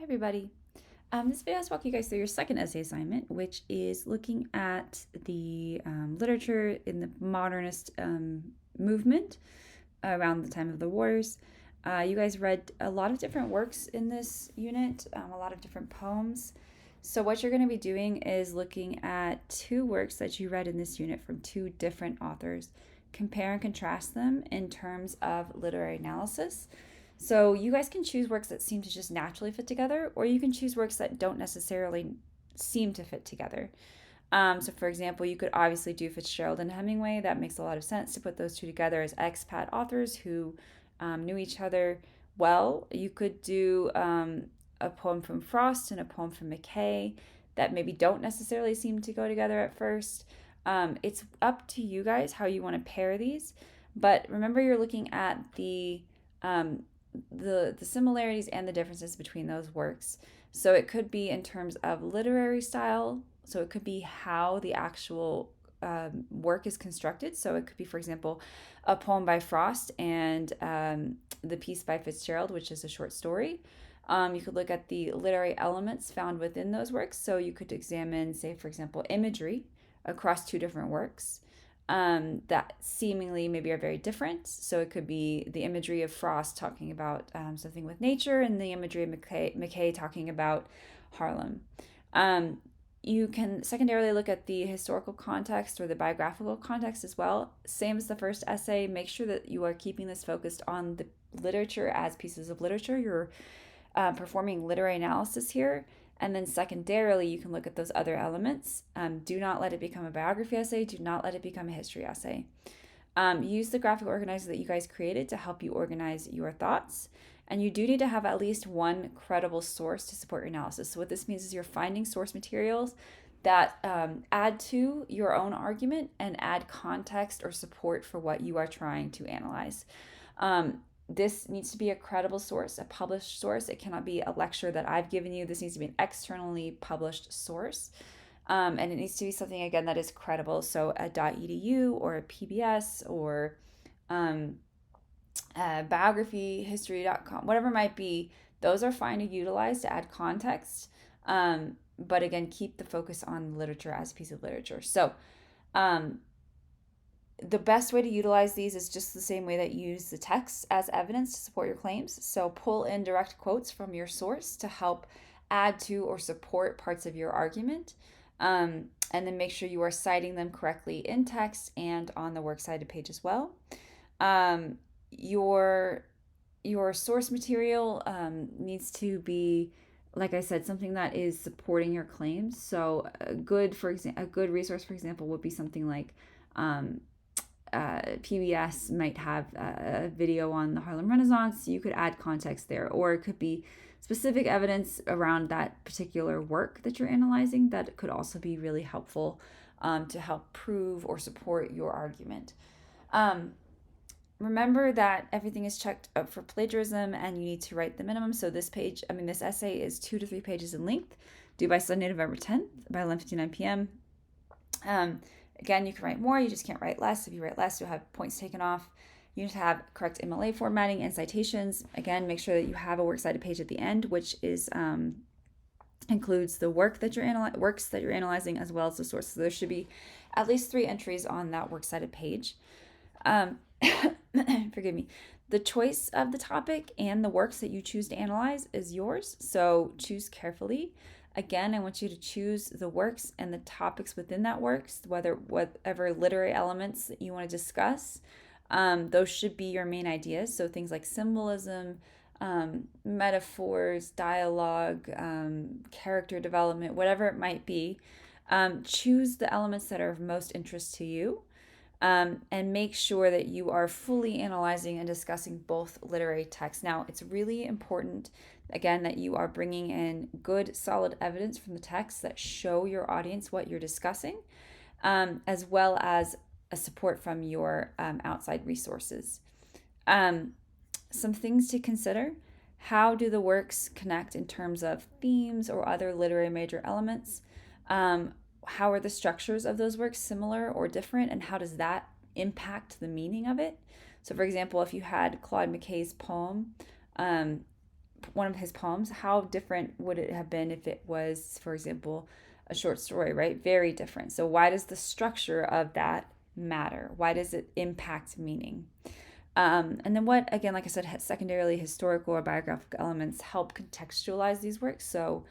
everybody. This video is walking you guys through your second essay assignment, which is looking at the literature in the modernist movement around the time of the wars. You guys read a lot of different works in this unit, a lot of different poems. So what you're going to be doing is looking at two works that you read in this unit from two different authors. Compare and contrast them in terms of literary analysis. So you guys can choose works that seem to just naturally fit together, or you can choose works that don't necessarily seem to fit together. So for example, you could obviously do Fitzgerald and Hemingway. That makes a lot of sense to put those two together as expat authors who knew each other well. You could do a poem from Frost and a poem from Mackay that maybe don't necessarily seem to go together at first. It's up to you guys how you want to pair these, but remember you're looking at the similarities and the differences between those works. So it could be in terms of literary style. So it could be how the actual work is constructed. So it could be, for example, a poem by Frost and the piece by Fitzgerald, which is a short story. You could look at the literary elements found within those works. So you could examine, say, for example, imagery across two different works that seemingly maybe are very different. So it could be the imagery of Frost talking about something with nature, and the imagery of Mackay talking about Harlem. You can secondarily look at the historical context or the biographical context as well. Same as the first essay, make sure that you are keeping this focused on the literature as pieces of literature. You're performing literary analysis here. And then secondarily, you can look at those other elements. Do not let it become a biography essay. Do not let it become a history essay. Use the graphic organizer that you guys created to help you organize your thoughts. And you do need to have at least one credible source to support your analysis. So what this means is you're finding source materials that add to your own argument and add context or support for what you are trying to analyze. This needs to be a credible source, a published source. It cannot be a lecture that I've given you. This needs to be an externally published source. And it needs to be something, again, that is credible. So a .edu or a PBS or biography, history.com, whatever it might be, those are fine to utilize to add context. But again, keep the focus on literature as a piece of literature. So the best way to utilize these is just the same way that you use the text as evidence to support your claims. So pull in direct quotes from your source to help add to or support parts of your argument. And then make sure you are citing them correctly in text and on the works cited page as well. Your source material needs to be, like I said, something that is supporting your claims. So a good resource, for example, would be something like PBS might have a video on the Harlem Renaissance. You could add context there, or it could be specific evidence around that particular work that you're analyzing that could also be really helpful to help prove or support your argument. Remember that everything is checked up for plagiarism and you need to write the minimum. So this essay is 2 to 3 pages in length, due by Sunday, November 10th by 11:59 p.m. Again, you can write more, you just can't write less. If you write less, you'll have points taken off. You need to have correct MLA formatting and citations. Again, make sure that you have a works cited page at the end, which is includes the works that you're analyzing as well as the source. So there should be at least 3 entries on that works cited page. Forgive me. The choice of the topic and the works that you choose to analyze is yours, so choose carefully. Again, I want you to choose the works and the topics within that works, whatever literary elements that you want to discuss. Those should be your main ideas. So things like symbolism, metaphors, dialogue, character development, whatever it might be. Choose the elements that are of most interest to you. And make sure that you are fully analyzing and discussing both literary texts. Now, it's really important, again, that you are bringing in good, solid evidence from the text that show your audience what you're discussing, as well as a support from your outside resources. Some things to consider. How do the works connect in terms of themes or other literary major elements? How are the structures of those works similar or different, and how does that impact the meaning of it? So for example, if you had Claude McKay's poem one of his poems, how different would it have been if it was, for example, a short story, right? Very different. So why does the structure of that matter? Why does it impact meaning? And then what, again, like I said, secondarily, historical or biographical elements help contextualize these works. So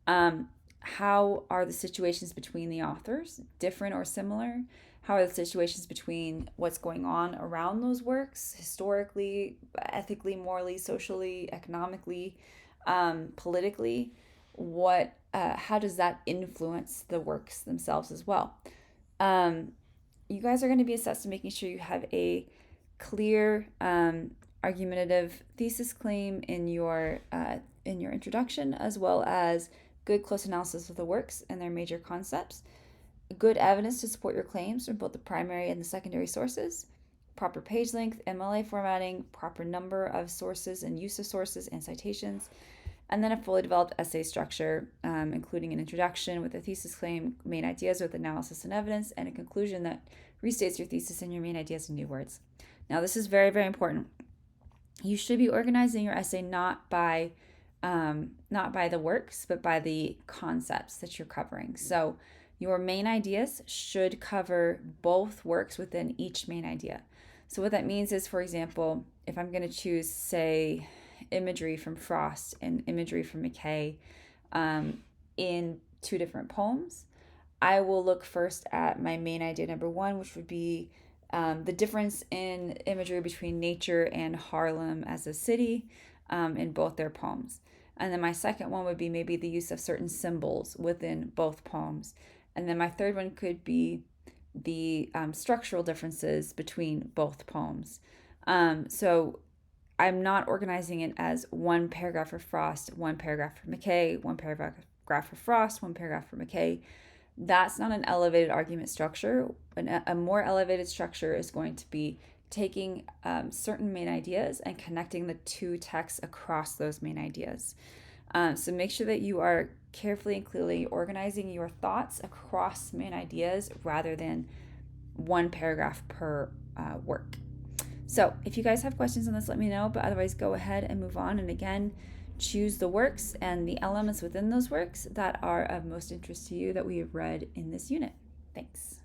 how are the situations between the authors different or similar? How are the situations between what's going on around those works, historically, ethically, morally, socially, economically, politically? How does that influence the works themselves as well? Um, you guys are going to be assessed in making sure you have a clear, argumentative thesis claim in your introduction, as well as good close analysis of the works and their major concepts, good evidence to support your claims from both the primary and the secondary sources, proper page length, MLA formatting, proper number of sources and use of sources and citations, and then a fully developed essay structure, including an introduction with a thesis claim, main ideas with analysis and evidence, and a conclusion that restates your thesis and your main ideas in new words. Now, this is very, very important. You should be organizing your essay not by the works, but by the concepts that you're covering. So your main ideas should cover both works within each main idea. So what that means is, for example, if I'm going to choose, say, imagery from Frost and imagery from McKay in two different poems, I will look first at my main idea number one, which would be the difference in imagery between nature and Harlem as a city in both their poems. And then my second one would be maybe the use of certain symbols within both poems. And then my third one could be the structural differences between both poems. So I'm not organizing it as one paragraph for Frost, one paragraph for McKay, one paragraph for Frost, one paragraph for McKay. That's not an elevated argument structure. A more elevated structure is going to be taking certain main ideas and connecting the two texts across those main ideas. So make sure that you are carefully and clearly organizing your thoughts across main ideas rather than one paragraph per work. So if you guys have questions on this, let me know, but otherwise go ahead and move on. And again, choose the works and the elements within those works that are of most interest to you that we have read in this unit. Thanks.